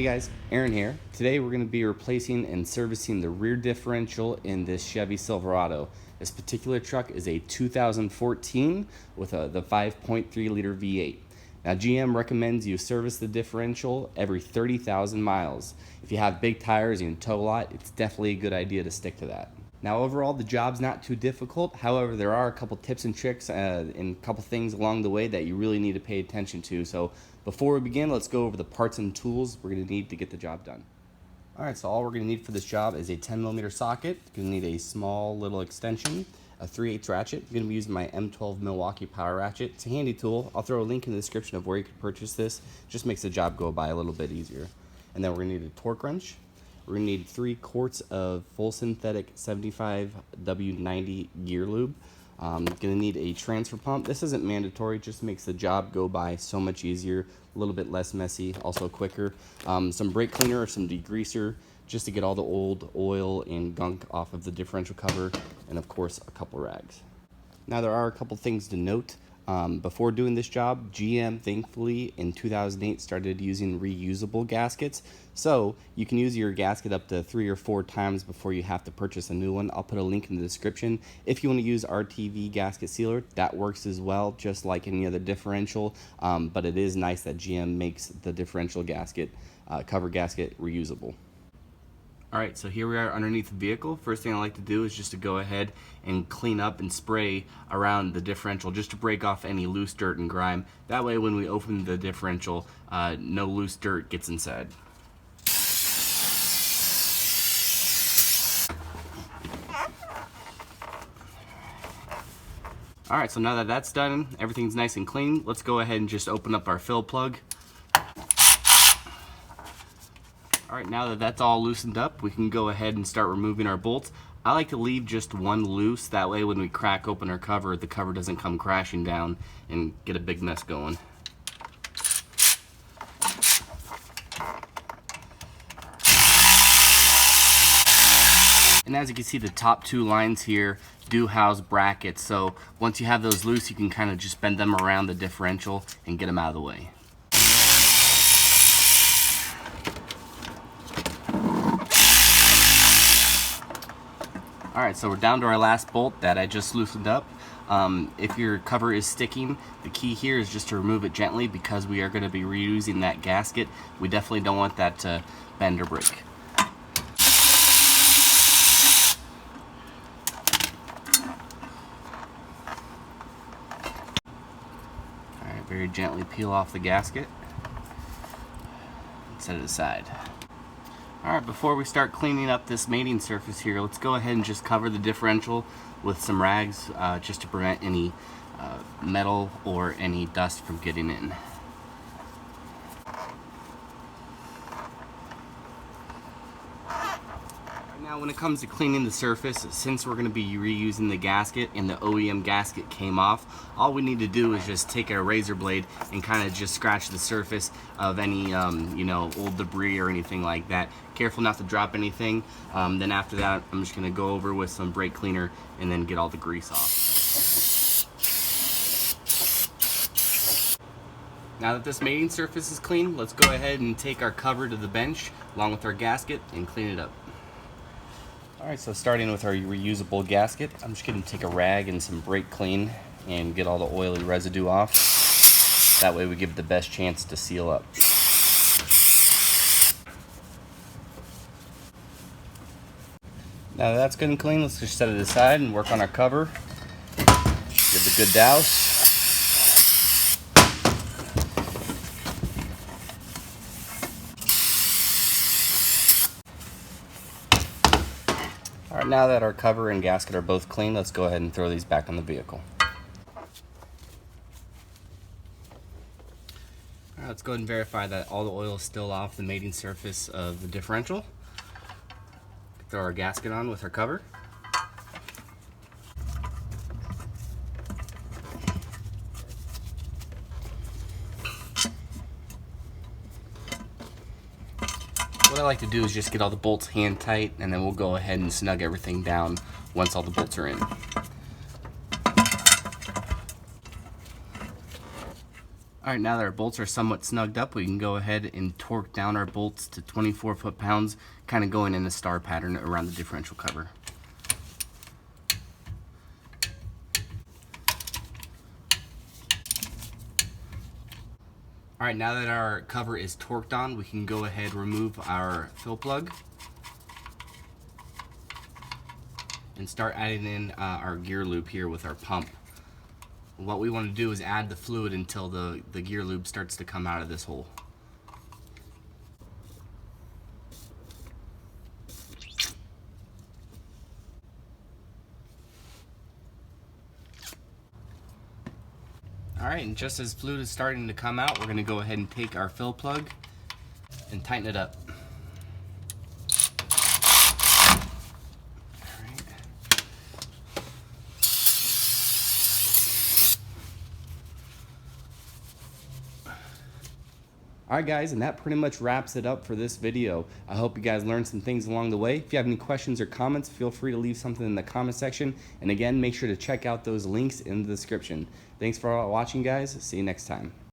Hey guys, Aaron here. Today we're going to be replacing and servicing the rear differential in this Chevy Silverado. This particular truck is a 2014 with the 5.3 liter V8. Now GM recommends you service the differential every 30,000 miles. If you have big tires and you tow a lot, it's definitely a good idea to stick to that. Now overall the job's not too difficult, however there are a couple tips and tricks and a couple things along the way that you really need to pay attention to. So before we begin, let's go over the parts and tools we're going to need to get the job done. Alright, so all we're going to need for this job is a 10mm socket. You're going to need a small little extension, a 3/8 ratchet. I'm going to be using my M12 Milwaukee power ratchet. It's a handy tool. I'll throw a link in the description of where you can purchase this. It just makes the job go by a little bit easier. And then we're going to need a torque wrench. We're going to need 3 quarts of full synthetic 75W90 gear lube. Going to need a transfer pump. This isn't mandatory, it just makes the job go by so much easier, a little bit less messy, also quicker. Some brake cleaner or some degreaser just to get all the old oil and gunk off of the differential cover, and of course a couple rags. Now there are a couple things to note. Before doing this job, GM thankfully in 2008 started using reusable gaskets, so you can use your gasket up to 3 or 4 times before you have to purchase a new one. I'll put a link in the description. If you want to use RTV gasket sealer, that works as well, just like any other differential, but it is nice that GM makes the differential gasket, cover gasket, reusable. Alright, so here we are underneath the vehicle. First thing I like to do is just to go ahead and clean up and spray around the differential just to break off any loose dirt and grime. That way when we open the differential, no loose dirt gets inside. Alright, so now that that's done, everything's nice and clean, let's go ahead and just open up our fill plug. Alright, now that that's all loosened up, we can go ahead and start removing our bolts. I like to leave just one loose, that way when we crack open our cover, the cover doesn't come crashing down and get a big mess going. And as you can see, the top 2 lines here do house brackets, so once you have those loose, you can kind of just bend them around the differential and get them out of the way. Alright, so we're down to our last bolt that I just loosened up. If your cover is sticking, the key here is just to remove it gently because we are going to be reusing that gasket. We definitely don't want that to bend or break. Alright, very gently peel off the gasket and set it aside. Alright, before we start cleaning up this mating surface here, let's go ahead and just cover the differential with some rags just to prevent any metal or any dust from getting in. Now when it comes to cleaning the surface, since we're going to be reusing the gasket and the OEM gasket came off, all we need to do is just take a razor blade and kind of just scratch the surface of any you know, old debris or anything like that. Careful not to drop anything. Then after that, I'm just going to go over with some brake cleaner and then get all the grease off. Now that this mating surface is clean, let's go ahead and take our cover to the bench along with our gasket and clean it up. Alright, so starting with our reusable gasket, I'm just going to take a rag and some brake clean and get all the oily residue off. That way we give it the best chance to seal up. Now that that's good and clean, let's just set it aside and work on our cover. Give it a good douse. Alright, now that our cover and gasket are both clean, let's go ahead and throw these back on the vehicle. Alright, let's go ahead and verify that all the oil is still off the mating surface of the differential. Throw our gasket on with our cover. What I like to do is just get all the bolts hand tight, and then we'll go ahead and snug everything down once all the bolts are in. All right, now that our bolts are somewhat snugged up, we can go ahead and torque down our bolts to 24 foot-pounds, kind of going in a star pattern around the differential cover. All right, now that our cover is torqued on, we can go ahead and remove our fill plug and start adding in our gear lube here with our pump. What we want to do is add the fluid until the gear lube starts to come out of this hole. All right, and just as fluid is starting to come out, we're going to go ahead and take our fill plug and tighten it up. Alright guys, and that pretty much wraps it up for this video. I hope you guys learned some things along the way. If you have any questions or comments, feel free to leave something in the comment section. And again, make sure to check out those links in the description. Thanks for watching guys. See you next time.